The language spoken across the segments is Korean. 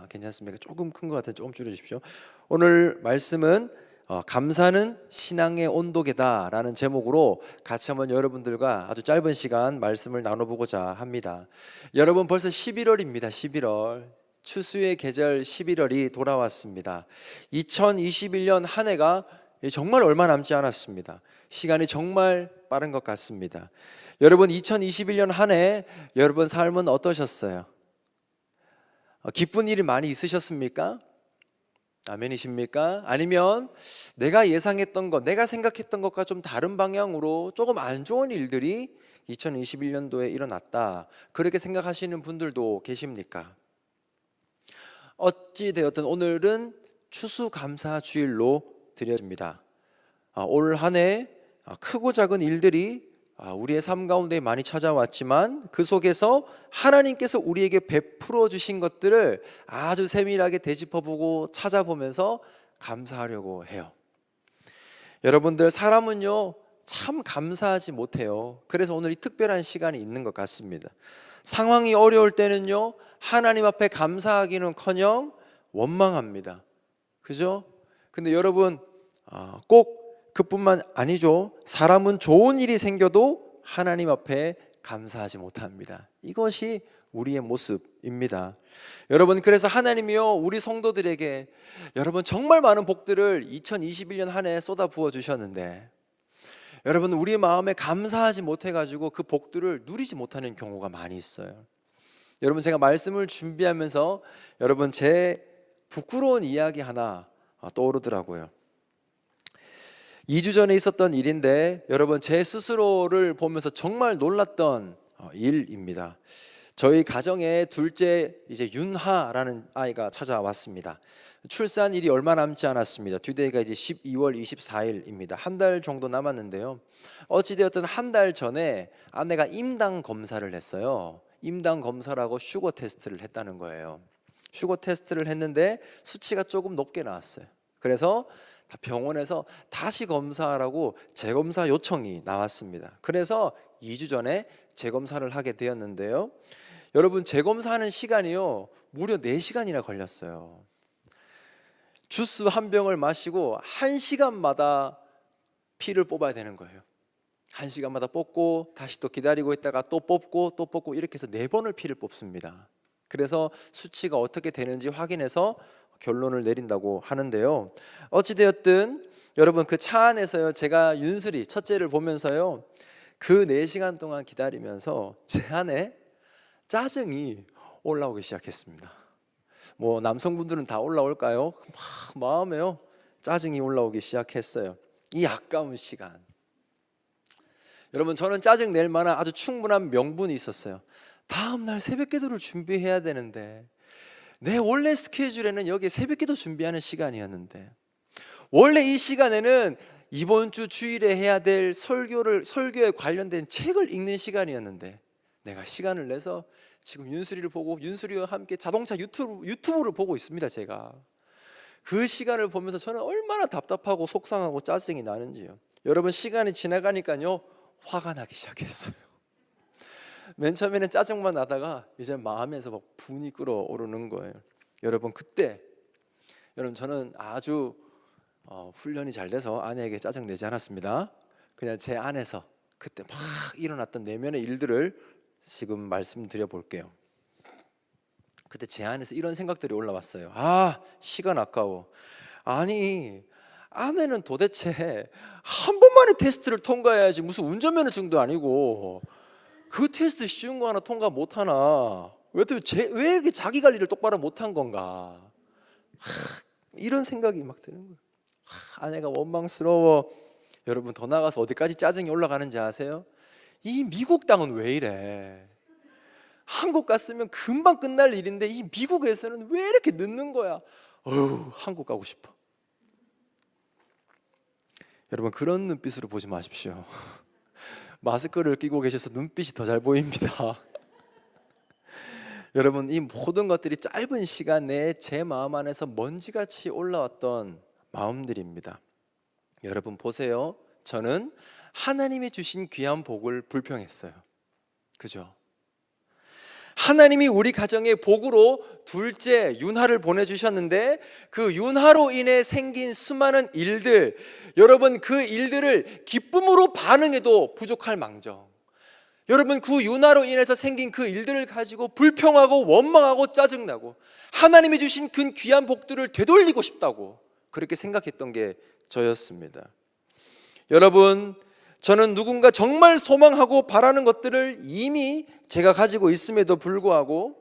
괜찮습니까? 조금 큰 것 같은데 조금 줄여주십시오. 오늘 말씀은 감사는 신앙의 온도계다 라는 제목으로 같이 한번 여러분들과 아주 짧은 시간 말씀을 나눠보고자 합니다. 여러분, 벌써 11월입니다. 11월 추수의 계절 11월이 돌아왔습니다. 2021년 한 해가 정말 얼마 남지 않았습니다. 시간이 정말 빠른 것 같습니다. 여러분, 2021년 한 해 여러분 삶은 어떠셨어요? 기쁜 일이 많이 있으셨습니까? 아멘이십니까? 아니면 내가 예상했던 것, 내가 생각했던 것과 좀 다른 방향으로 조금 안 좋은 일들이 2021년도에 일어났다, 그렇게 생각하시는 분들도 계십니까? 어찌 되었든 오늘은 추수감사주일로 드려집니다. 올 한 해 크고 작은 일들이 우리의 삶 가운데 많이 찾아왔지만 그 속에서 하나님께서 우리에게 베풀어 주신 것들을 아주 세밀하게 되짚어보고 찾아보면서 감사하려고 해요. 여러분들, 사람은요 참 감사하지 못해요. 그래서 오늘 이 특별한 시간이 있는 것 같습니다. 상황이 어려울 때는요 하나님 앞에 감사하기는커녕 원망합니다. 그죠? 근데 여러분, 꼭 그뿐만 아니죠. 사람은 좋은 일이 생겨도 하나님 앞에 감사하지 못합니다. 이것이 우리의 모습입니다. 여러분, 그래서 하나님이요 우리 성도들에게 여러분 정말 많은 복들을 2021년 한 해 쏟아 부어 주셨는데, 여러분 우리 마음에 감사하지 못해가지고 그 복들을 누리지 못하는 경우가 많이 있어요. 여러분, 제가 말씀을 준비하면서 여러분 제 부끄러운 이야기 하나 떠오르더라고요. 2주 전에 있었던 일인데 여러분, 제 스스로를 보면서 정말 놀랐던 일입니다. 저희 가정에 둘째 이제 윤하라는 아이가 찾아왔습니다. 출산일이 얼마 남지 않았습니다. 듀데이가 이제 12월 24일입니다. 한 달 정도 남았는데요. 어찌되었든 한 달 전에 아내가 임당 검사를 했어요. 임당 검사라고 슈거 테스트를 했다는 거예요. 슈거 테스트를 했는데 수치가 조금 높게 나왔어요. 그래서 병원에서 다시 검사하라고 재검사 요청이 나왔습니다. 그래서 2주 전에 재검사를 하게 되었는데요. 여러분, 재검사하는 시간이요 무려 4시간이나 걸렸어요. 주스 한 병을 마시고 1시간마다 피를 뽑아야 되는 거예요. 1시간마다 뽑고 다시 또 기다리고 있다가 또 뽑고 이렇게 해서 4번을 피를 뽑습니다. 그래서 수치가 어떻게 되는지 확인해서 결론을 내린다고 하는데요. 어찌되었든 여러분, 그 차 안에서요 제가 윤슬이 첫째를 보면서요 그 4시간 동안 기다리면서 제 안에 짜증이 올라오기 시작했습니다. 뭐 남성분들은 다 올라올까요? 막 마음에요 짜증이 올라오기 시작했어요. 이 아까운 시간. 여러분, 저는 짜증 낼 만한 아주 충분한 명분이 있었어요. 다음날 새벽기도를 준비해야 되는데, 내 원래 스케줄에는 여기 새벽기도 준비하는 시간이었는데, 원래 이 시간에는 이번 주 주일에 해야 될 설교에 관련된 책을 읽는 시간이었는데, 내가 시간을 내서 지금 윤수리를 보고 윤수리와 함께 자동차 유튜브를 보고 있습니다. 제가 그 시간을 보면서 저는 얼마나 답답하고 속상하고 짜증이 나는지요. 여러분, 시간이 지나가니까요 화가 나기 시작했어요. 맨 처음에는 짜증만 나다가 이제 마음에서 막 분이 끓어오르는 거예요. 여러분, 그때 여러분 저는 아주 훈련이 잘 돼서 아내에게 짜증 내지 않았습니다. 그냥 제 안에서 그때 막 일어났던 내면의 일들을 지금 말씀드려 볼게요. 그때 제 안에서 이런 생각들이 올라왔어요. 시간 아까워. 아니, 아내는 도대체 한 번만에 테스트를 통과해야지 무슨 운전면허증도 아니고 그 테스트 쉬운 거 하나 통과 못하나? 왜 이렇게 자기 관리를 똑바로 못한 건가? 이런 생각이 막 드는 거예요. 아내가 원망스러워. 여러분, 더 나가서 어디까지 짜증이 올라가는지 아세요? 이 미국 땅은 왜 이래? 한국 갔으면 금방 끝날 일인데 이 미국에서는 왜 이렇게 늦는 거야? 한국 가고 싶어. 여러분, 그런 눈빛으로 보지 마십시오. 마스크를 끼고 계셔서 눈빛이 더 잘 보입니다. 여러분, 이 모든 것들이 짧은 시간 내에 제 마음 안에서 먼지같이 올라왔던 마음들입니다. 여러분 보세요. 저는 하나님이 주신 귀한 복을 불평했어요. 그죠? 하나님이 우리 가정에 복으로 둘째 윤하를 보내주셨는데 그 윤하로 인해 생긴 수많은 일들, 여러분 그 일들을 기쁨으로 반응해도 부족할 망정, 여러분 그 윤하로 인해서 생긴 그 일들을 가지고 불평하고 원망하고 짜증나고 하나님이 주신 그 귀한 복들을 되돌리고 싶다고 그렇게 생각했던 게 저였습니다. 여러분, 저는 누군가 정말 소망하고 바라는 것들을 이미 제가 가지고 있음에도 불구하고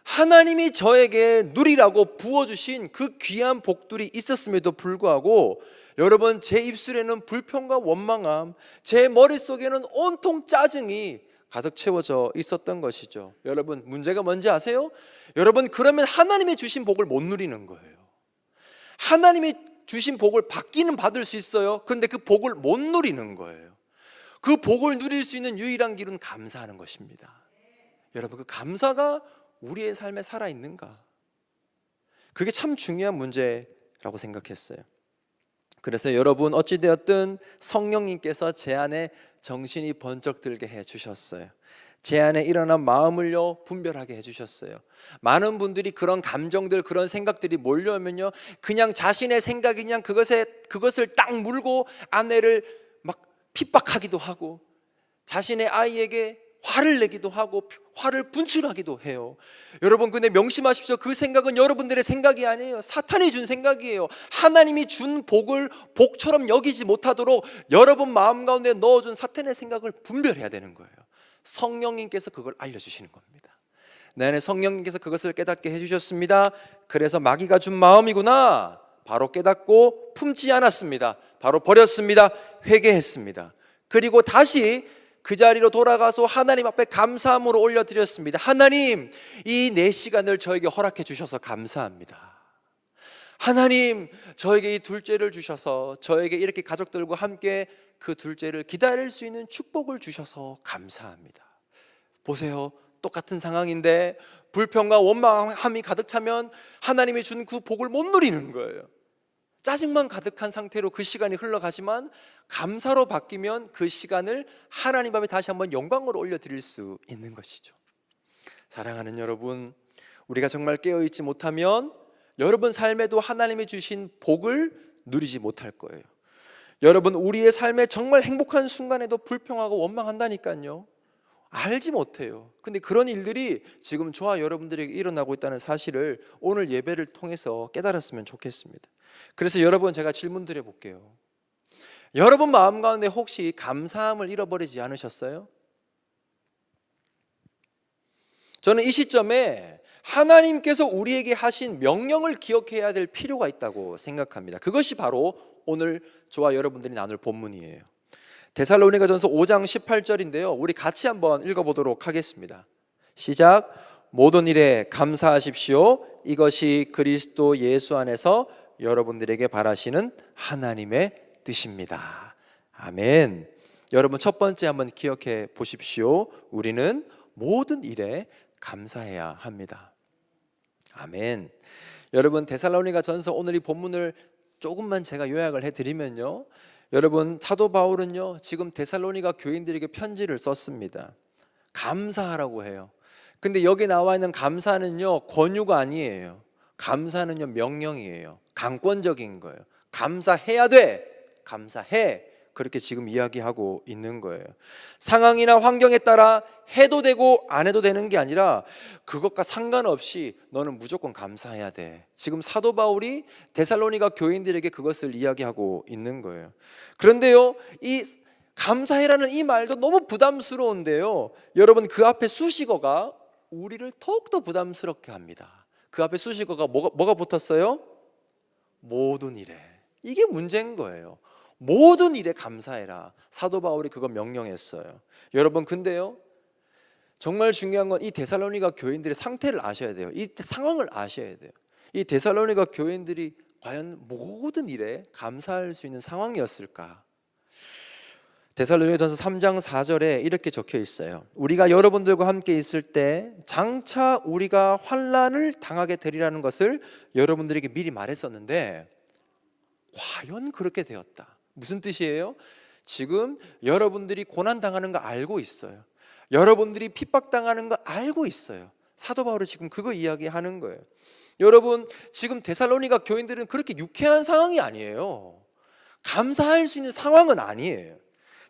하나님이 저에게 누리라고 부어주신 그 귀한 복들이 있었음에도 불구하고 여러분 제 입술에는 불평과 원망함, 제 머릿속에는 온통 짜증이 가득 채워져 있었던 것이죠. 여러분 문제가 뭔지 아세요? 여러분 그러면 하나님이 주신 복을 못 누리는 거예요. 하나님이 주신 복을 받기는 받을 수 있어요. 그런데 그 복을 못 누리는 거예요. 그 복을 누릴 수 있는 유일한 길은 감사하는 것입니다. 여러분 그 감사가 우리의 삶에 살아있는가? 그게 참 중요한 문제라고 생각했어요. 그래서 여러분 어찌되었든 성령님께서 제 안에 정신이 번쩍 들게 해주셨어요. 제 안에 일어난 마음을요 분별하게 해주셨어요. 많은 분들이 그런 감정들, 그런 생각들이 몰려오면요 그냥 자신의 생각이 그냥 그것을 딱 물고 아내를 막 핍박하기도 하고 자신의 아이에게 화를 내기도 하고 화를 분출하기도 해요. 여러분 근데 명심하십시오. 그 생각은 여러분들의 생각이 아니에요. 사탄이 준 생각이에요. 하나님이 준 복을 복처럼 여기지 못하도록 여러분 마음 가운데 넣어준 사탄의 생각을 분별해야 되는 거예요. 성령님께서 그걸 알려주시는 겁니다. 내 안에 성령님께서 그것을 깨닫게 해주셨습니다. 그래서 마귀가 준 마음이구나 바로 깨닫고 품지 않았습니다. 바로 버렸습니다. 회개했습니다. 그리고 다시 그 자리로 돌아가서 하나님 앞에 감사함으로 올려드렸습니다. 하나님, 이 4시간을 저에게 허락해 주셔서 감사합니다. 하나님, 저에게 이 둘째를 주셔서 저에게 이렇게 가족들과 함께 그 둘째를 기다릴 수 있는 축복을 주셔서 감사합니다. 보세요, 똑같은 상황인데 불평과 원망함이 가득 차면 하나님이 준 그 복을 못 누리는 거예요. 짜증만 가득한 상태로 그 시간이 흘러가지만 감사로 바뀌면 그 시간을 하나님 앞에 다시 한번 영광으로 올려드릴 수 있는 것이죠. 사랑하는 여러분, 우리가 정말 깨어있지 못하면 여러분 삶에도 하나님이 주신 복을 누리지 못할 거예요. 여러분 우리의 삶에 정말 행복한 순간에도 불평하고 원망한다니까요. 알지 못해요. 근데 그런 일들이 지금 저와 여러분들에게 일어나고 있다는 사실을 오늘 예배를 통해서 깨달았으면 좋겠습니다. 그래서 여러분 제가 질문 드려볼게요. 여러분 마음 가운데 혹시 감사함을 잃어버리지 않으셨어요? 저는 이 시점에 하나님께서 우리에게 하신 명령을 기억해야 될 필요가 있다고 생각합니다. 그것이 바로 오늘 저와 여러분들이 나눌 본문이에요. 데살로니가전서 5장 18절인데요. 우리 같이 한번 읽어보도록 하겠습니다. 시작. 모든 일에 감사하십시오. 이것이 그리스도 예수 안에서 여러분들에게 바라시는 하나님의 뜻입니다. 아멘. 여러분 첫 번째 한번 기억해 보십시오. 우리는 모든 일에 감사해야 합니다. 아멘. 여러분 데살로니가전서 오늘 이 본문을 조금만 제가 요약을 해드리면요, 여러분 사도 바울은요 지금 데살로니가 교인들에게 편지를 썼습니다. 감사하라고 해요. 근데 여기 나와 있는 감사는요 권유가 아니에요. 감사는요 명령이에요. 강권적인 거예요. 감사해야 돼, 감사해, 그렇게 지금 이야기하고 있는 거예요. 상황이나 환경에 따라 해도 되고 안 해도 되는 게 아니라 그것과 상관없이 너는 무조건 감사해야 돼. 지금 사도 바울이 데살로니가 교인들에게 그것을 이야기하고 있는 거예요. 그런데요 이 감사해라는 이 말도 너무 부담스러운데요, 여러분 그 앞에 수식어가 우리를 더욱더 부담스럽게 합니다. 그 앞에 수식어가 뭐가 붙었어요? 모든 일에. 이게 문제인 거예요. 모든 일에 감사해라. 사도 바울이 그거 명령했어요. 여러분 근데요 정말 중요한 건 이 데살로니가 교인들의 상태를 아셔야 돼요. 이 상황을 아셔야 돼요. 이 데살로니가 교인들이 과연 모든 일에 감사할 수 있는 상황이었을까? 데살로니가전서 3장 4절에 이렇게 적혀 있어요. 우리가 여러분들과 함께 있을 때 장차 우리가 환난을 당하게 되리라는 것을 여러분들에게 미리 말했었는데 과연 그렇게 되었다. 무슨 뜻이에요? 지금 여러분들이 고난당하는 거 알고 있어요. 여러분들이 핍박당하는 거 알고 있어요. 사도 바울이 지금 그거 이야기하는 거예요. 여러분, 지금 데살로니가 교인들은 그렇게 유쾌한 상황이 아니에요. 감사할 수 있는 상황은 아니에요.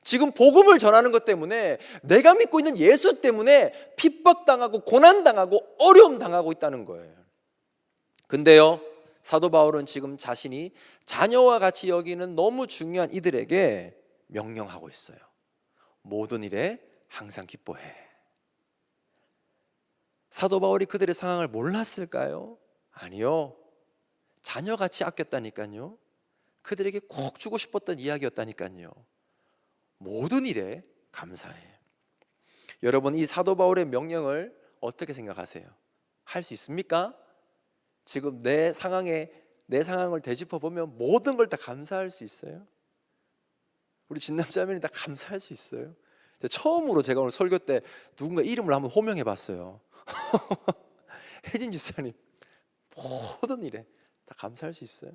지금 복음을 전하는 것 때문에, 내가 믿고 있는 예수 때문에 핍박당하고 고난당하고 어려움 당하고 있다는 거예요. 근데요, 사도 바울은 지금 자신이 자녀와 같이 여기는 너무 중요한 이들에게 명령하고 있어요. 모든 일에 항상 기뻐해. 사도 바울이 그들의 상황을 몰랐을까요? 아니요. 자녀같이 아꼈다니까요. 그들에게 꼭 주고 싶었던 이야기였다니까요. 모든 일에 감사해. 여러분, 이 사도 바울의 명령을 어떻게 생각하세요? 할 수 있습니까? 지금 내 상황을 되짚어 보면 모든 걸 다 감사할 수 있어요? 우리 진남자매는 다 감사할 수 있어요? 처음으로 제가 오늘 설교 때 누군가 이름을 한번 호명해 봤어요. 혜진 집사님, 모든 일에 다 감사할 수 있어요?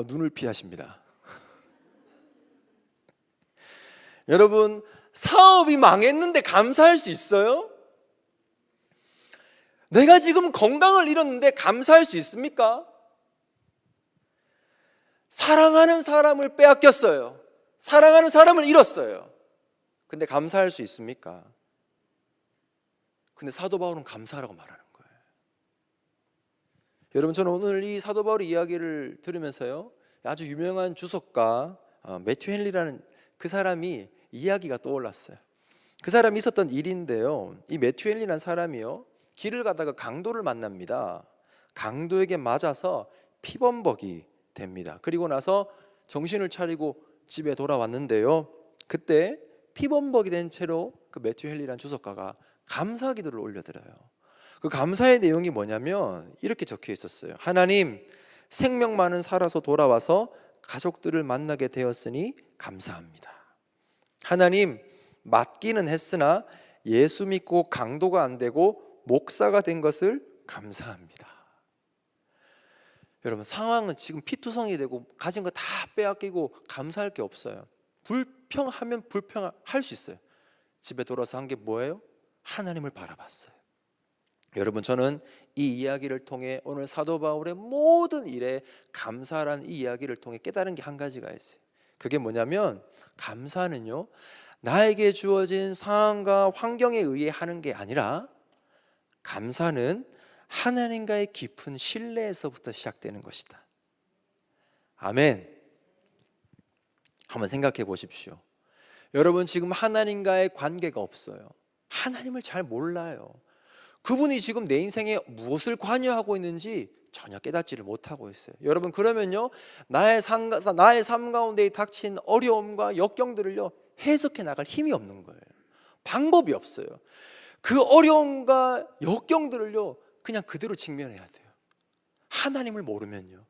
눈을 피하십니다. 여러분, 사업이 망했는데 감사할 수 있어요? 내가 지금 건강을 잃었는데 감사할 수 있습니까? 사랑하는 사람을 빼앗겼어요. 사랑하는 사람을 잃었어요. 근데 감사할 수 있습니까? 근데 사도 바울은 감사하라고 말하는 거예요. 여러분, 저는 오늘 이 사도 바울의 이야기를 들으면서요, 아주 유명한 주석가 매튜 헨리라는 그 사람이 이야기가 떠올랐어요. 그 사람이 있었던 일인데요, 이 매튜 헨리라는 사람이요, 길을 가다가 강도를 만납니다. 강도에게 맞아서 피범벅이 됩니다. 그리고 나서 정신을 차리고 집에 돌아왔는데요, 그때 피범벅이 된 채로 그 매튜 헨리라는 주석가가 감사 기도를 올려드려요. 그 감사의 내용이 뭐냐면 이렇게 적혀 있었어요. 하나님, 생명만은 살아서 돌아와서 가족들을 만나게 되었으니 감사합니다. 하나님, 맞기는 했으나 예수 믿고 강도가 안 되고 목사가 된 것을 감사합니다. 여러분, 상황은 지금 피투성이 되고 가진 거 다 빼앗기고 감사할 게 없어요. 불평하면 불평할 수 있어요. 집에 돌아서 한 게 뭐예요? 하나님을 바라봤어요. 여러분, 저는 이 이야기를 통해 오늘 사도 바울의 모든 일에 감사라는 이 이야기를 통해 깨달은 게 한 가지가 있어요. 그게 뭐냐면, 감사는요, 나에게 주어진 상황과 환경에 의해 하는 게 아니라, 감사는 하나님과의 깊은 신뢰에서부터 시작되는 것이다. 아멘. 한번 생각해 보십시오. 여러분, 지금 하나님과의 관계가 없어요. 하나님을 잘 몰라요. 그분이 지금 내 인생에 무엇을 관여하고 있는지 전혀 깨닫지를 못하고 있어요. 여러분, 그러면요, 나의 삶 가운데 닥친 어려움과 역경들을요, 해석해 나갈 힘이 없는 거예요. 방법이 없어요. 그 어려움과 역경들을요, 그냥 그대로 직면해야 돼요. 하나님을 모르면요.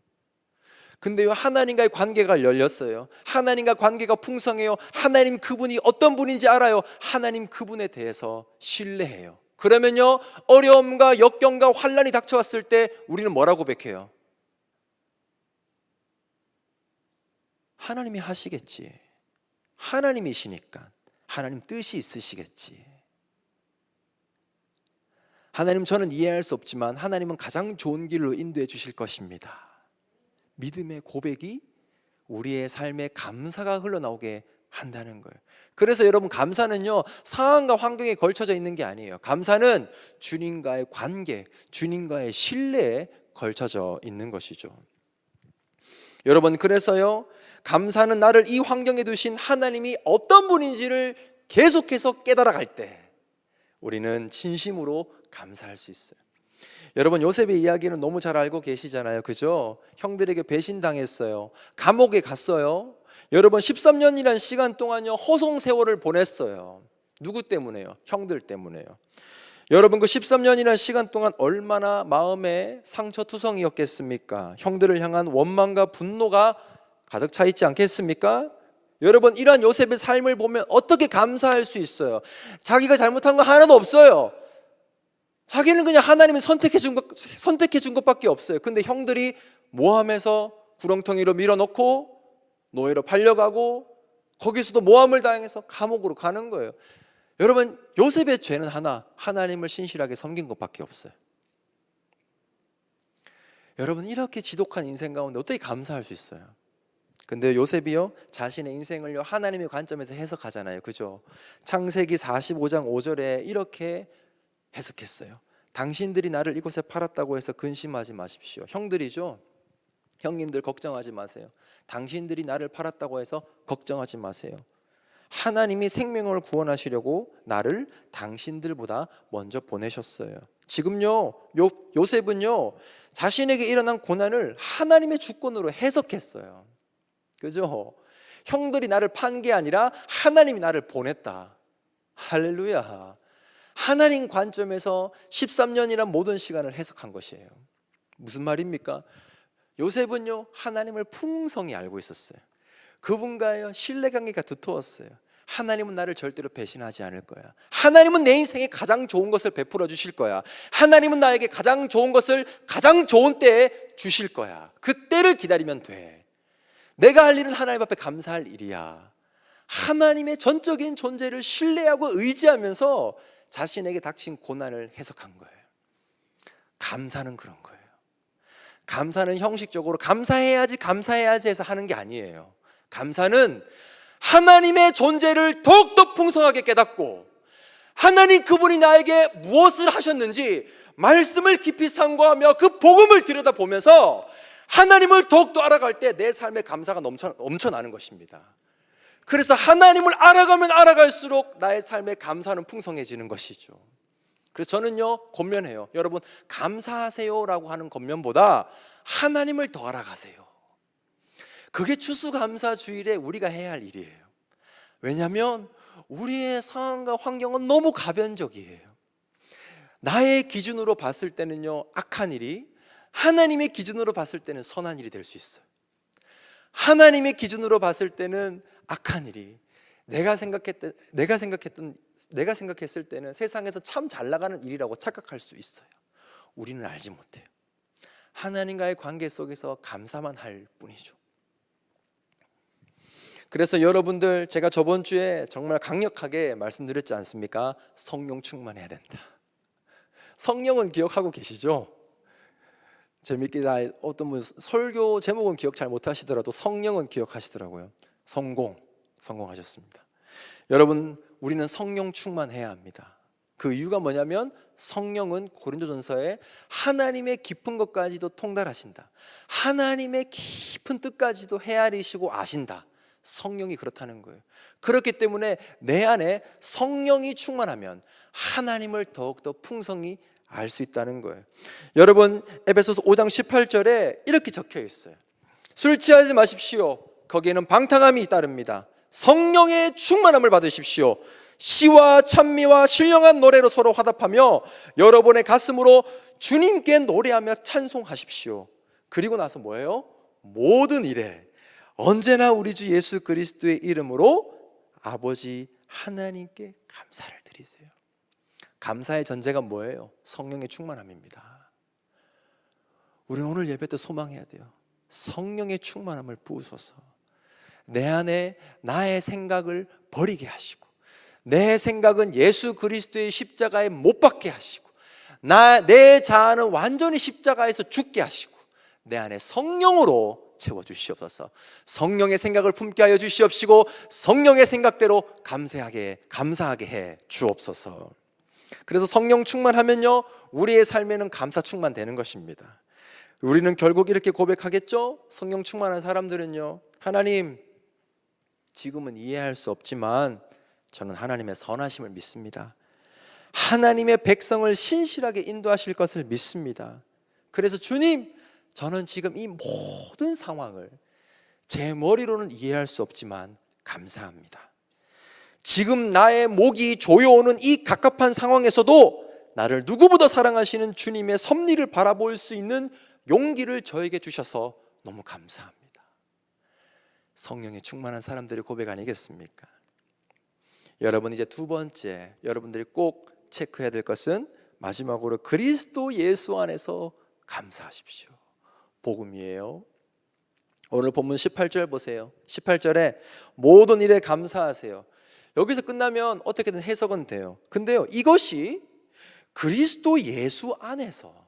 근데요, 하나님과의 관계가 열렸어요. 하나님과 관계가 풍성해요. 하나님 그분이 어떤 분인지 알아요. 하나님 그분에 대해서 신뢰해요. 그러면요, 어려움과 역경과 환난이 닥쳐왔을 때 우리는 뭐라고 고백해요? 하나님이 하시겠지. 하나님이시니까 하나님 뜻이 있으시겠지. 하나님, 저는 이해할 수 없지만 하나님은 가장 좋은 길로 인도해 주실 것입니다. 믿음의 고백이 우리의 삶에 감사가 흘러나오게 한다는 거예요. 그래서 여러분, 감사는요, 상황과 환경에 걸쳐져 있는 게 아니에요. 감사는 주님과의 관계, 주님과의 신뢰에 걸쳐져 있는 것이죠. 여러분, 그래서요, 감사는 나를 이 환경에 두신 하나님이 어떤 분인지를 계속해서 깨달아갈 때 우리는 진심으로 감사할 수 있어요. 여러분, 요셉의 이야기는 너무 잘 알고 계시잖아요. 그죠? 형들에게 배신당했어요. 감옥에 갔어요. 여러분, 13년이라는 시간 동안요, 허송 세월을 보냈어요. 누구 때문에요? 형들 때문에요. 여러분, 그 13년이라는 시간 동안 얼마나 마음에 상처투성이었겠습니까? 형들을 향한 원망과 분노가 가득 차 있지 않겠습니까? 여러분, 이러한 요셉의 삶을 보면 어떻게 감사할 수 있어요? 자기가 잘못한 거 하나도 없어요. 자기는 그냥 하나님이 선택해 준 것밖에 없어요. 근데 형들이 모함해서 구렁텅이로 밀어넣고 노예로 팔려가고 거기서도 모함을 당해서 감옥으로 가는 거예요. 여러분, 요셉의 죄는 하나, 하나님을 신실하게 섬긴 것밖에 없어요. 여러분, 이렇게 지독한 인생 가운데 어떻게 감사할 수 있어요? 근데 요셉이요, 자신의 인생을요 하나님의 관점에서 해석하잖아요. 그죠? 창세기 45장 5절에 이렇게 해석했어요. 당신들이 나를 이곳에 팔았다고 해서 근심하지 마십시오. 형들이죠. 형님들 걱정하지 마세요. 당신들이 나를 팔았다고 해서 걱정하지 마세요. 하나님이 생명을 구원하시려고 나를 당신들보다 먼저 보내셨어요. 지금요, 요셉은요 자신에게 일어난 고난을 하나님의 주권으로 해석했어요. 그죠? 형들이 나를 판 게 아니라 하나님이 나를 보냈다. 할렐루야. 하나님 관점에서 13년이란 모든 시간을 해석한 것이에요. 무슨 말입니까? 요셉은요 하나님을 풍성히 알고 있었어요. 그분과의 신뢰관계가 두터웠어요. 하나님은 나를 절대로 배신하지 않을 거야. 하나님은 내 인생에 가장 좋은 것을 베풀어 주실 거야. 하나님은 나에게 가장 좋은 것을 가장 좋은 때에 주실 거야. 그 때를 기다리면 돼. 내가 할 일은 하나님 앞에 감사할 일이야. 하나님의 전적인 존재를 신뢰하고 의지하면서 자신에게 닥친 고난을 해석한 거예요. 감사는 그런 거예요. 감사는 형식적으로 감사해야지 해서 하는 게 아니에요. 감사는 하나님의 존재를 더욱더 풍성하게 깨닫고, 하나님 그분이 나에게 무엇을 하셨는지 말씀을 깊이 상고하며 그 복음을 들여다보면서 하나님을 더욱더 알아갈 때 내 삶에 감사가 넘쳐나는 것입니다. 그래서 하나님을 알아가면 알아갈수록 나의 삶에 감사는 풍성해지는 것이죠. 그래서 저는요 권면해요. 여러분, 감사하세요라고 하는 권면보다 하나님을 더 알아가세요. 그게 추수감사주일에 우리가 해야 할 일이에요. 왜냐하면 우리의 상황과 환경은 너무 가변적이에요. 나의 기준으로 봤을 때는요 악한 일이 하나님의 기준으로 봤을 때는 선한 일이 될 수 있어요. 하나님의 기준으로 봤을 때는 악한 일이 내가 생각했을 때는 세상에서 참 잘 나가는 일이라고 착각할 수 있어요. 우리는 알지 못해요. 하나님과의 관계 속에서 감사만 할 뿐이죠. 그래서 여러분들, 제가 저번 주에 정말 강력하게 말씀드렸지 않습니까? 성령 충만해야 된다. 성령은 기억하고 계시죠? 재밌게 어떤 분 설교 제목은 기억 잘 못하시더라도 성령은 기억하시더라고요. 성공하셨습니다. 여러분, 우리는 성령 충만해야 합니다. 그 이유가 뭐냐면 성령은 고린도전서에 하나님의 깊은 것까지도 통달하신다. 하나님의 깊은 뜻까지도 헤아리시고 아신다. 성령이 그렇다는 거예요. 그렇기 때문에 내 안에 성령이 충만하면 하나님을 더욱더 풍성히 알 수 있다는 거예요. 여러분, 에베소서 5장 18절에 이렇게 적혀 있어요. 술 취하지 마십시오. 거기에는 방탕함이 따릅니다. 성령의 충만함을 받으십시오. 시와 찬미와 신령한 노래로 서로 화답하며 여러분의 가슴으로 주님께 노래하며 찬송하십시오. 그리고 나서 뭐예요? 모든 일에 언제나 우리 주 예수 그리스도의 이름으로 아버지 하나님께 감사를 드리세요. 감사의 전제가 뭐예요? 성령의 충만함입니다. 우리 오늘 예배 때 소망해야 돼요. 성령의 충만함을 부으소서. 내 안에 나의 생각을 버리게 하시고, 내 생각은 예수 그리스도의 십자가에 못 박게 하시고, 내 자아는 완전히 십자가에서 죽게 하시고, 내 안에 성령으로 채워주시옵소서. 성령의 생각을 품게 하여 주시옵시고 성령의 생각대로 감사하게 해 주옵소서. 그래서 성령 충만하면요 우리의 삶에는 감사 충만되는 것입니다. 우리는 결국 이렇게 고백하겠죠? 성령 충만한 사람들은요, 하나님, 지금은 이해할 수 없지만 저는 하나님의 선하심을 믿습니다. 하나님의 백성을 신실하게 인도하실 것을 믿습니다. 그래서 주님, 저는 지금 이 모든 상황을 제 머리로는 이해할 수 없지만 감사합니다. 지금 나의 목이 조여오는 이 갑갑한 상황에서도 나를 누구보다 사랑하시는 주님의 섭리를 바라볼 수 있는 용기를 저에게 주셔서 너무 감사합니다. 성령에 충만한 사람들의 고백 아니겠습니까? 여러분, 이제 두 번째 여러분들이 꼭 체크해야 될 것은 마지막으로 그리스도 예수 안에서 감사하십시오. 복음이에요. 오늘 본문 18절 보세요. 18절에 모든 일에 감사하세요. 여기서 끝나면 어떻게든 해석은 돼요. 근데요, 이것이 그리스도 예수 안에서,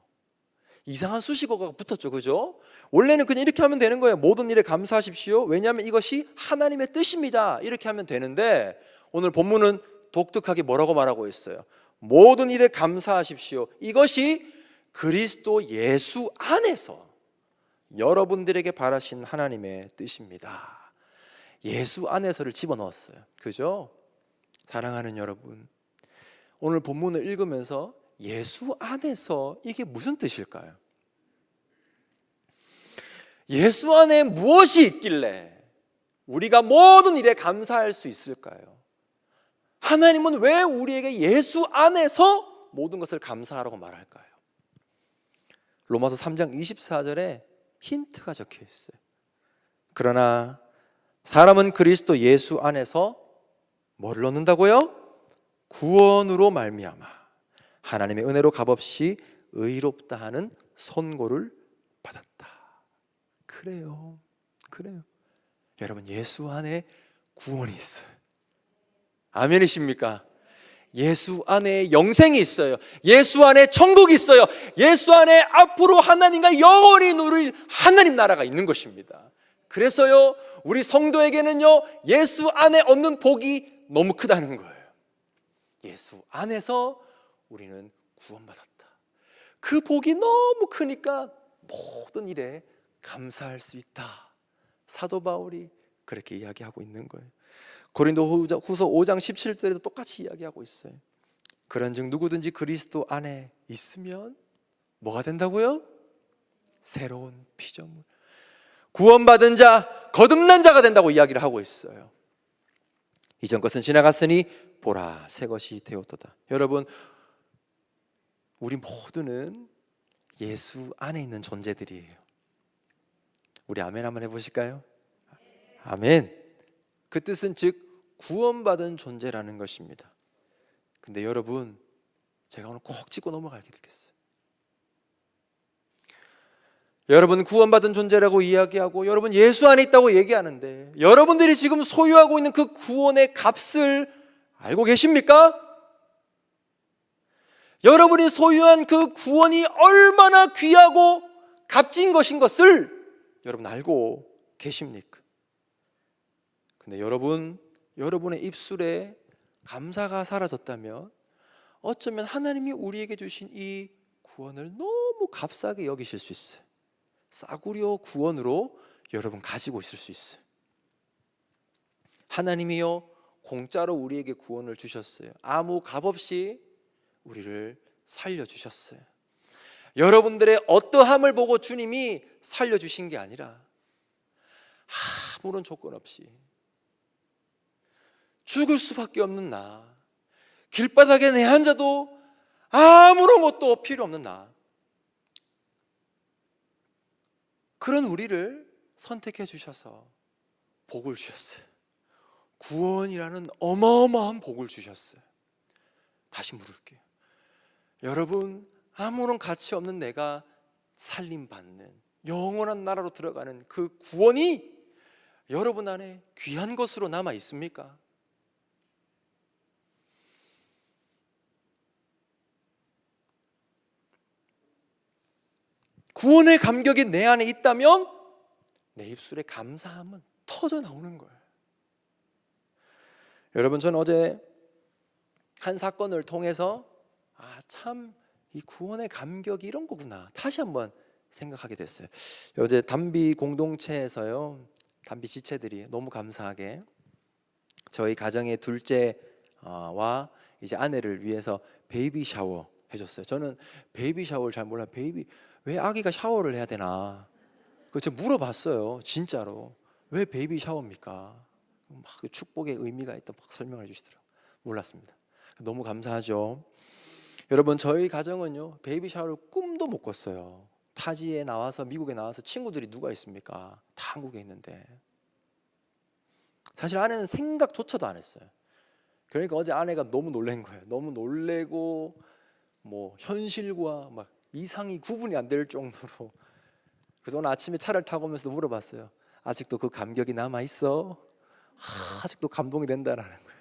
이상한 수식어가 붙었죠, 그죠? 원래는 그냥 이렇게 하면 되는 거예요. 모든 일에 감사하십시오. 왜냐하면 이것이 하나님의 뜻입니다. 이렇게 하면 되는데 오늘 본문은 독특하게 뭐라고 말하고 있어요? 모든 일에 감사하십시오. 이것이 그리스도 예수 안에서 여러분들에게 바라신 하나님의 뜻입니다. 예수 안에서를 집어넣었어요. 그죠? 사랑하는 여러분, 오늘 본문을 읽으면서 예수 안에서 이게 무슨 뜻일까요? 예수 안에 무엇이 있길래 우리가 모든 일에 감사할 수 있을까요? 하나님은 왜 우리에게 예수 안에서 모든 것을 감사하라고 말할까요? 로마서 3장 24절에 힌트가 적혀 있어요. 그러나 사람은 그리스도 예수 안에서 뭐를 얻는다고요? 구원으로 말미암아 하나님의 은혜로 값없이 의롭다 하는 선고를 받았다. 그래요. 여러분, 예수 안에 구원이 있어요. 아멘이십니까? 예수 안에 영생이 있어요. 예수 안에 천국이 있어요. 예수 안에 앞으로 하나님과 영원히 누릴 하나님 나라가 있는 것입니다. 그래서요, 우리 성도에게는요, 예수 안에 얻는 복이 너무 크다는 거예요. 예수 안에서 우리는 구원받았다. 그 복이 너무 크니까 모든 일에 감사할 수 있다. 사도 바울이 그렇게 이야기하고 있는 거예요. 고린도후서 5장 17절에도 똑같이 이야기하고 있어요. 그런즉 누구든지 그리스도 안에 있으면 뭐가 된다고요? 새로운 피조물, 구원받은 자, 거듭난 자가 된다고 이야기를 하고 있어요. 이전 것은 지나갔으니 보라 새 것이 되었도다. 여러분, 우리 모두는 예수 안에 있는 존재들이에요. 우리 아멘 한번 해보실까요? 아멘. 그 뜻은 즉 구원받은 존재라는 것입니다. 근데 여러분, 제가 오늘 꼭 짚고 넘어가게 되겠어요. 여러분 구원받은 존재라고 이야기하고 여러분 예수 안에 있다고 얘기하는데 여러분들이 지금 소유하고 있는 그 구원의 값을 알고 계십니까? 여러분이 소유한 그 구원이 얼마나 귀하고 값진 것인 것을 여러분 알고 계십니까? 근데 여러분의 입술에 감사가 사라졌다면 어쩌면 하나님이 우리에게 주신 이 구원을 너무 값싸게 여기실 수 있어요. 싸구려 구원으로 여러분 가지고 있을 수 있어요. 하나님이요 공짜로 우리에게 구원을 주셨어요. 아무 값 없이 우리를 살려주셨어요. 여러분들의 어떠함을 보고 주님이 살려주신 게 아니라 아무런 조건 없이 죽을 수밖에 없는 나, 길바닥에 내 앉아도 아무런 것도 필요 없는 나, 그런 우리를 선택해 주셔서 복을 주셨어요. 구원이라는 어마어마한 복을 주셨어요. 다시 물을게요. 여러분, 아무런 가치 없는 내가 살림받는 영원한 나라로 들어가는 그 구원이 여러분 안에 귀한 것으로 남아 있습니까? 구원의 감격이 내 안에 있다면 내 입술에 감사함은 터져 나오는 거예요. 여러분, 저는 어제 한 사건을 통해서 참 이 구원의 감격이 이런 거구나 다시 한번 생각하게 됐어요. 어제 담비 공동체에서요, 담비 지체들이 너무 감사하게 저희 가정의 둘째와 이제 아내를 위해서 베이비 샤워 해줬어요. 저는 베이비 샤워를 잘 몰라요. 왜 아기가 샤워를 해야 되나? 그거 제가 물어봤어요. 진짜로. 왜 베이비 샤워입니까? 막 축복의 의미가 있다 막 설명해 주시더라고요. 몰랐습니다. 너무 감사하죠. 여러분, 저희 가정은요 베이비 샤워를 꿈도 못 꿨어요. 타지에 나와서 미국에 나와서 친구들이 누가 있습니까? 다 한국에 있는데 사실 아내는 생각조차도 안 했어요. 그러니까 어제 아내가 너무 놀란 거예요. 너무 놀래고 뭐 현실과 막 이상이 구분이 안 될 정도로. 그래서 오늘 아침에 차를 타고 오면서도 물어봤어요. 아직도 그 감격이 남아있어? 아직도 감동이 된다라는 거예요.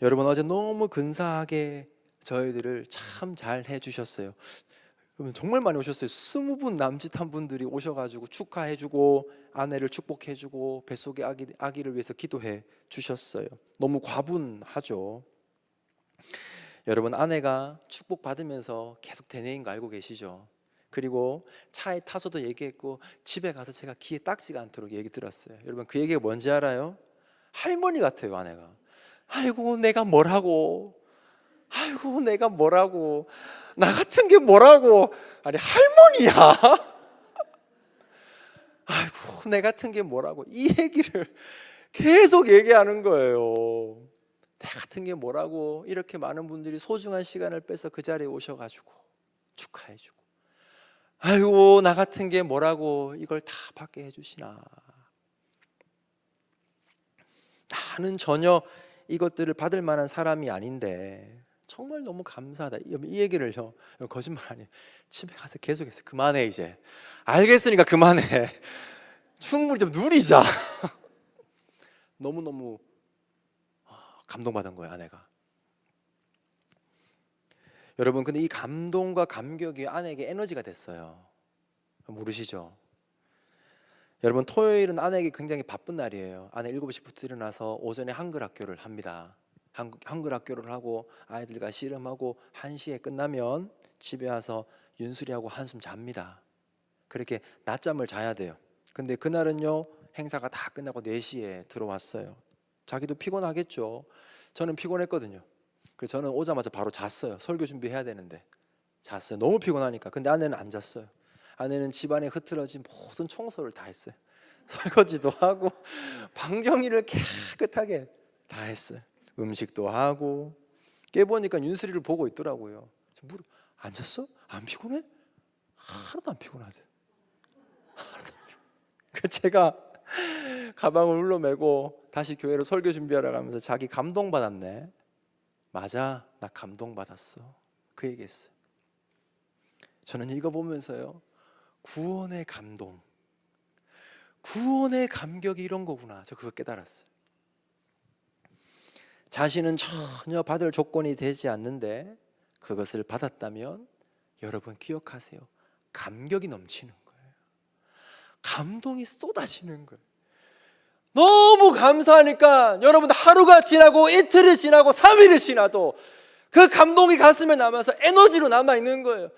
여러분, 어제 너무 근사하게 저희들을 참 잘 해주셨어요. 여러분, 정말 많이 오셨어요. 20분 남짓한 분들이 오셔가지고 축하해주고 아내를 축복해주고 뱃속의 아기를 위해서 기도해 주셨어요. 너무 과분하죠. 여러분, 아내가 축복받으면서 계속 되뇌인 거 알고 계시죠? 그리고 차에 타서도 얘기했고 집에 가서 제가 귀에 딱지가 않도록 얘기 들었어요. 여러분, 그 얘기가 뭔지 알아요? 할머니 같아요. 아내가 아이고 내가 뭐라고, 아이고 내가 뭐라고, 나 같은 게 뭐라고. 아니 할머니야. 아이고 내 같은 게 뭐라고, 이 얘기를 계속 얘기하는 거예요. 내 같은 게 뭐라고. 이렇게 많은 분들이 소중한 시간을 빼서 그 자리에 오셔가지고 축하해주고, 아이고 나 같은 게 뭐라고 이걸 다 받게 해주시나. 나는 전혀 이것들을 받을 만한 사람이 아닌데 정말 너무 감사하다. 이 얘기를요, 거짓말 아니에요. 집에 가서 계속했어요. 그만해 이제. 알겠으니까 그만해. 충분히 좀 누리자. 너무너무 감동받은 거예요, 아내가. 여러분, 근데 이 감동과 감격이 아내에게 에너지가 됐어요. 모르시죠? 여러분, 토요일은 아내에게 굉장히 바쁜 날이에요. 아내 7시부터 일어나서 오전에 한글 학교를 합니다. 한글 학교를 하고 아이들과 씨름하고 1시에 끝나면 집에 와서 윤수리하고 한숨 잡니다. 그렇게 낮잠을 자야 돼요. 근데 그날은요, 행사가 다 끝나고 4시에 들어왔어요. 자기도 피곤하겠죠. 저는 피곤했거든요. 그래서 저는 오자마자 바로 잤어요. 설교 준비해야 되는데 잤어요. 너무 피곤하니까. 근데 아내는 안 잤어요. 아내는 집안에 흐트러진 모든 청소를 다 했어요. 설거지도 하고 방 정리를 깨끗하게 다 했어요. 음식도 하고. 깨보니까 윤수리를 보고 있더라고요. 안 잤어? 안 피곤해? 하나도 안 피곤하대. 하나도 안 피곤해. 그래서 제가 가방을 울러매고 다시 교회로 설교 준비하러 가면서 자기 감동받았네. 맞아, 나 감동받았어. 그 얘기했어요. 저는 이거 보면서요, 구원의 감동, 구원의 감격이 이런 거구나, 저 그거 깨달았어요. 자신은 전혀 받을 조건이 되지 않는데 그것을 받았다면 여러분 기억하세요. 감격이 넘치는 거예요. 감동이 쏟아지는 거예요. 너무 감사하니까 여러분, 하루가 지나고 이틀이 지나고 3일이 지나도 그 감동이 가슴에 남아서 에너지로 남아있는 거예요.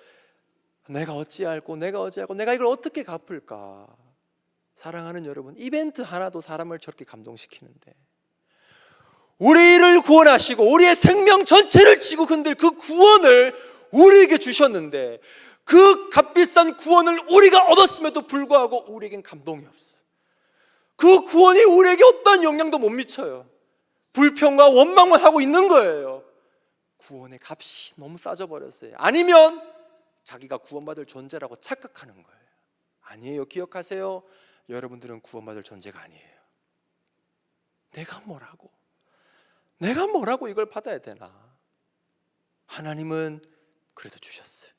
내가 어찌할꼬, 내가 이걸 어떻게 갚을까. 사랑하는 여러분, 이벤트 하나도 사람을 저렇게 감동시키는데, 우리를 구원하시고 우리의 생명 전체를 쥐고 흔들 그 구원을 우리에게 주셨는데, 그 값비싼 구원을 우리가 얻었음에도 불구하고 우리에겐 감동이 없어. 그 구원이 우리에게 어떤 영향도 못 미쳐요. 불평과 원망만 하고 있는 거예요. 구원의 값이 너무 싸져버렸어요. 아니면 자기가 구원받을 존재라고 착각하는 거예요. 아니에요. 기억하세요. 여러분들은 구원받을 존재가 아니에요. 내가 뭐라고 이걸 받아야 되나. 하나님은 그래도 주셨어요.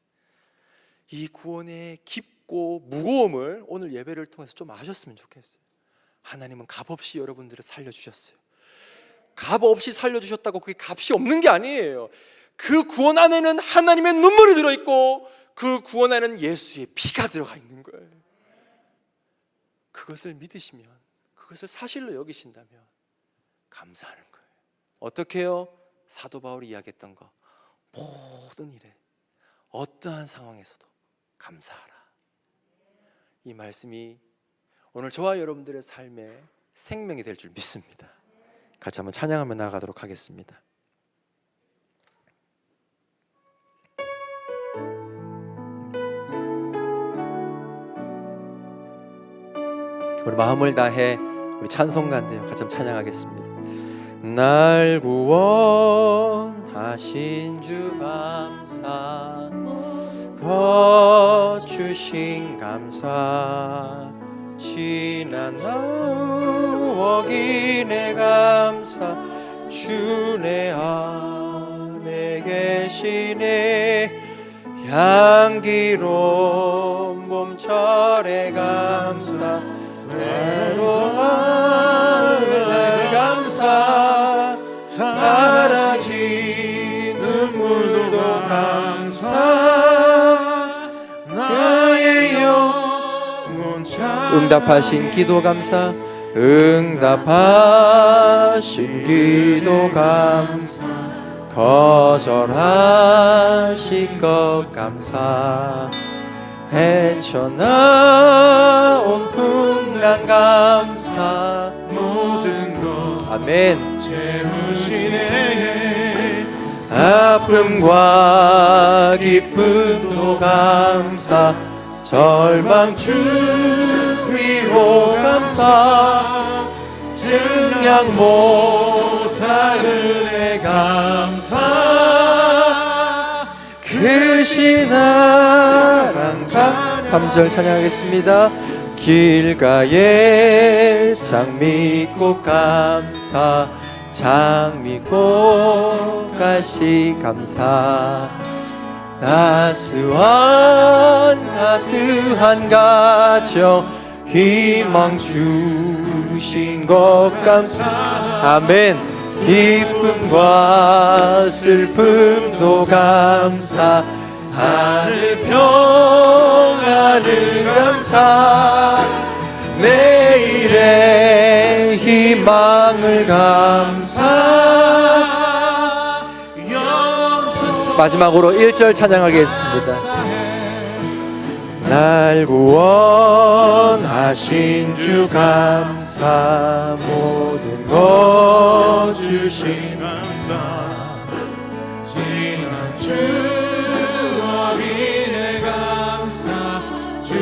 이 구원의 깊고 무거움을 오늘 예배를 통해서 좀 아셨으면 좋겠어요. 하나님은 값없이 여러분들을 살려주셨어요. 값없이 살려주셨다고 그게 값이 없는 게 아니에요. 그 구원 안에는 하나님의 눈물이 들어있고 그 구원 안에는 예수의 피가 들어가 있는 거예요. 그것을 믿으시면, 그것을 사실로 여기신다면 감사하는 거예요. 어떻게 해요? 사도 바울이 이야기했던 거, 모든 일에 어떠한 상황에서도 감사하라. 이 말씀이 오늘 저와 여러분들의 삶에 생명이 될 줄 믿습니다. 같이 한번 찬양하며 나아가도록 하겠습니다. 우리 마음을 다해 우리 찬송가인데요, 같이 한번 찬양하겠습니다. 날 구원하신 주 감사, 거주신 감사, 지난 나오기 내 감사, 주 내 안에 계시네, 향기로운 봄철의 감사, 응답하신 기도 감사, 응답하신 기도 감사, 거절하신 것 감사, 헤쳐나온 풍랑 감사, 모든 것 아멘. 채우시네. 아픔과 기쁨도 감사, 절망 주위로 감사, 증량 못할 은혜 감사, 크신 사랑 감. 3절 찬양하겠습니다. 길가에 장미꽃 감사, 장미꽃가시 감사, 따스한 가정 희망 주신 것 감사, 아멘. 기쁨과 슬픔도 감사, 하늘 평안을 감사, 내일의 희망을 감사. 마지막으로 1절 찬양하겠습니다. 날 구원하신 주 감사, 모든 것 주신 감사, 지난 추억이 내 감사, 주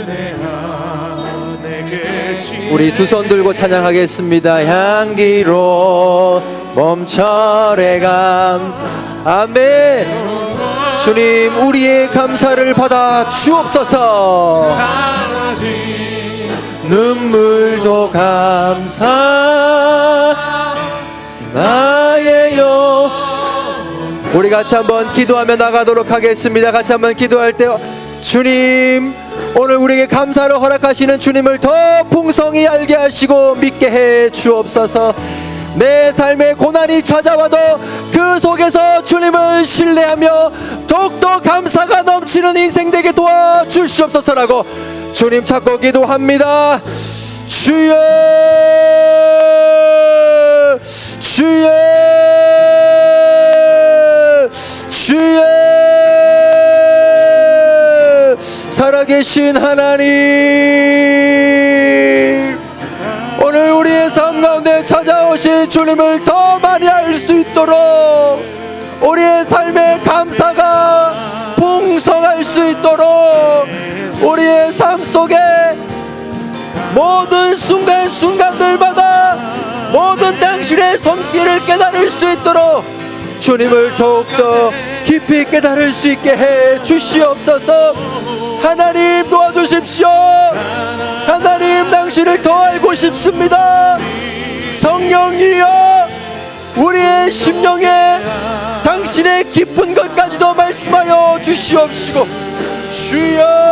내 안에 계신. 우리 두 손 들고 찬양하겠습니다. 향기로 멈춰래 감사, 아멘. 주님, 우리의 감사를 받아 주옵소서. 눈물도 감사, 나의 영. 우리 같이 한번 기도하며 나가도록 하겠습니다. 같이 한번 기도할 때, 주님, 오늘 우리에게 감사를 허락하시는 주님을 더 풍성히 알게 하시고 믿게 해 주옵소서. 내 삶에 고난이 찾아와도 그 속에서 주님을 신뢰하며 더욱더 감사가 넘치는 인생 되게 도와주시옵소서라고 주님 찾고 기도합니다. 주여, 주여, 주여. 살아계신 하나님, 오늘 우리의 삶 가운데 찾아오신 주님을 더 많이 알 수 있도록 우리의 삶의 감사가 풍성할 수 있도록 우리의 삶 속에 모든 순간순간들마다 모든 당신의 손길을 깨달을 수 있도록 주님을 더욱더 깊이 깨달을 수 있게 해 주시옵소서. 하나님 도와주십시오. 하나님, 당신을 더 알고 싶습니다. 성령이여, 우리의 심령에 당신의 깊은 것까지도 말씀하여 주시옵시고, 주여,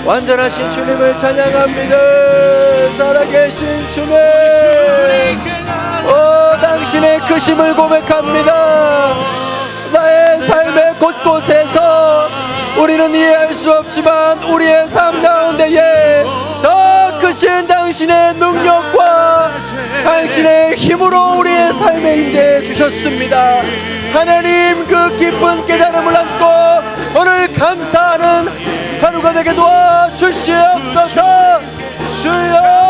완전하신 주님을 찬양합니다. 살아계신 주님, 당신의 크심을 고백합니다. 나의 삶의 곳곳에서 우리는 이해할 수 없지만 우리의 삶 가운데에 더 크신 당신의 능력과 당신의 힘으로 우리의 삶에 임재해 주셨습니다. 하나님, 그 깊은 깨달음을 안고 오늘 감사하는 하루가 되게 도와주시옵소서. 주여,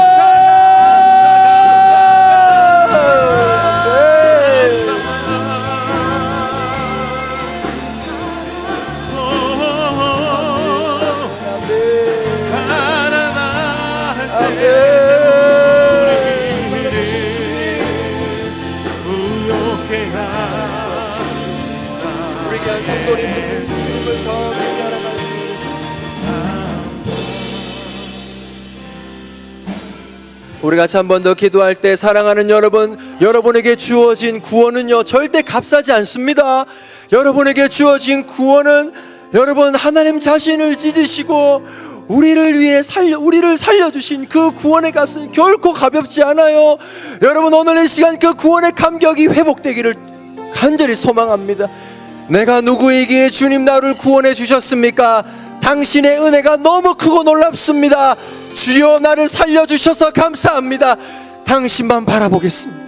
우리 귀한 성도님들이 주님을 더 깊이 알아갈 수 있는 우리 같이 한 번 더 기도할 때, 사랑하는 여러분, 여러분에게 주어진 구원은요 절대 값싸지 않습니다. 여러분에게 주어진 구원은 여러분 하나님 자신을 찢으시고 우리를 살려주신 그 구원의 값은 결코 가볍지 않아요. 여러분, 오늘 이 시간 그 구원의 감격이 회복되기를 간절히 소망합니다. 내가 누구이기에 주님 나를 구원해 주셨습니까? 당신의 은혜가 너무 크고 놀랍습니다. 주여, 나를 살려주셔서 감사합니다. 당신만 바라보겠습니다.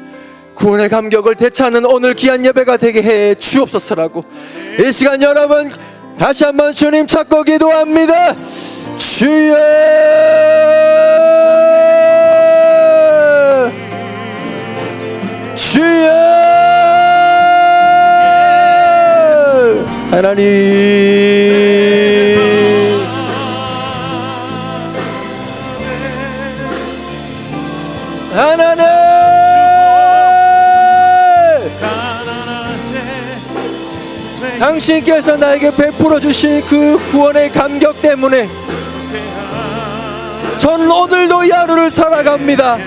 구원의 감격을 되찾는 오늘 귀한 예배가 되게 해 주옵소서라고 이 시간 여러분 다시 한번 주님 찾고 기도합니다. 주여, 주여, 하나님, 하나님, 당신께서 나에게 베풀어 주신 그 구원의 감격 때문에 저는 오늘도 이 하루를 살아갑니다.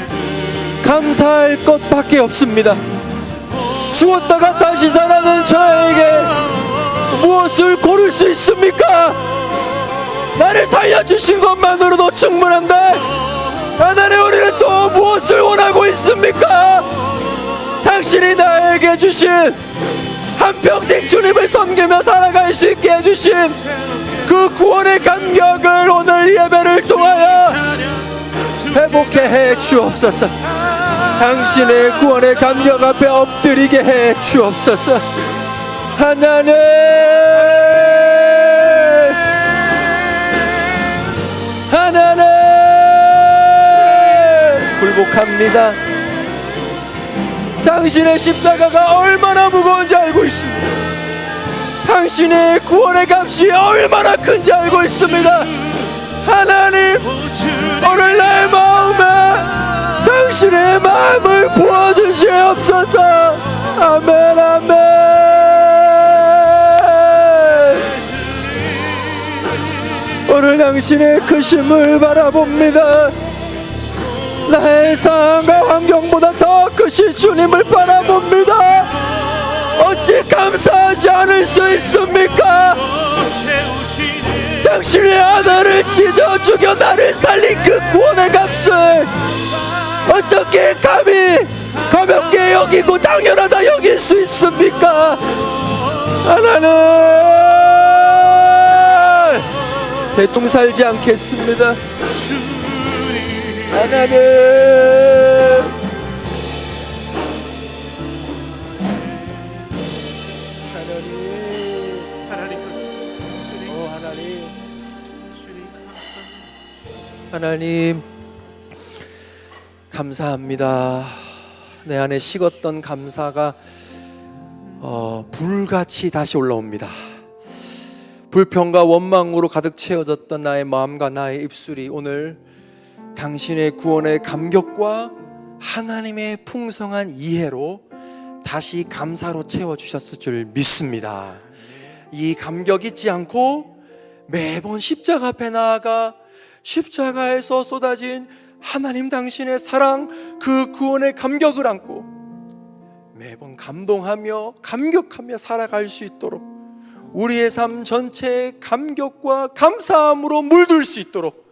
감사할 것밖에 없습니다. 죽었다가 다시 살아난 저에게 무엇을 고를 수 있습니까? 나를 살려주신 것만으로도 충분한데 하나님, 우리는 또 무엇을 원하고 있습니까? 당신이 나에게 주신 한평생 주님을 섬기며 살아갈 수 있게 해주신 그 구원의 감격을 오늘 예배를 통하여 회복해 해 주옵소서. 당신의 구원의 감격 앞에 엎드리게 해 주옵소서. 하나님, 하나님, 굴복합니다. 당신의 십자가가 얼마나 무거운지 알고 있습니다. 당신의 구원의 값이 얼마나 큰지 알고 있습니다. 하나님, 오늘 나의 마음에 당신의 마음을 부어주시옵소서. 아멘, 아멘. 오늘 당신의 크심을 바라봅니다. 나의 상황과 환경보다 더 크신 주님을 바라봅니다. 어찌 감사하지 않을 수 있습니까? 당신의 아들을 찢어 죽여 나를 살린 그 구원의 값을 어떻게 감히 가볍게 여기고 당연하다 여길 수 있습니까? 하나님, 대충 살지 않겠습니다. 하나님, 하나님, 감사합니다. 내 안에 식었던 감사가 불같이 다시 올라옵니다. 불평과 원망으로 가득 채워졌던 나의 마음과 나의 입술이 오늘 당신의 구원의 감격과 하나님의 풍성한 이해로 다시 감사로 채워주셨을 줄 믿습니다. 이 감격 잊지 않고 매번 십자가 앞에 나아가 십자가에서 쏟아진 하나님 당신의 사랑, 그 구원의 감격을 안고 매번 감동하며 감격하며 살아갈 수 있도록 우리의 삶 전체에 감격과 감사함으로 물들 수 있도록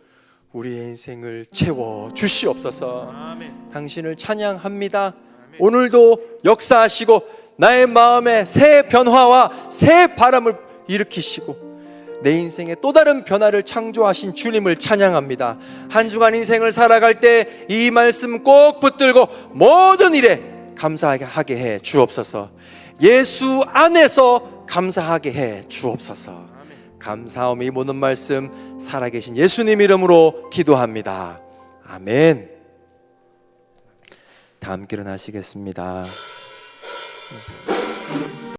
우리의 인생을 채워 주시옵소서. 아멘. 당신을 찬양합니다. 아멘. 오늘도 역사하시고 나의 마음에 새 변화와 새 바람을 일으키시고 내 인생에 또 다른 변화를 창조하신 주님을 찬양합니다. 한 주간 인생을 살아갈 때 이 말씀 꼭 붙들고 모든 일에 감사하게 해 주옵소서. 예수 안에서 감사하게 해 주옵소서. 감사함이 모든 말씀 살아계신 예수님 이름으로 기도합니다. 아멘. 다 함께 일어나시겠습니다.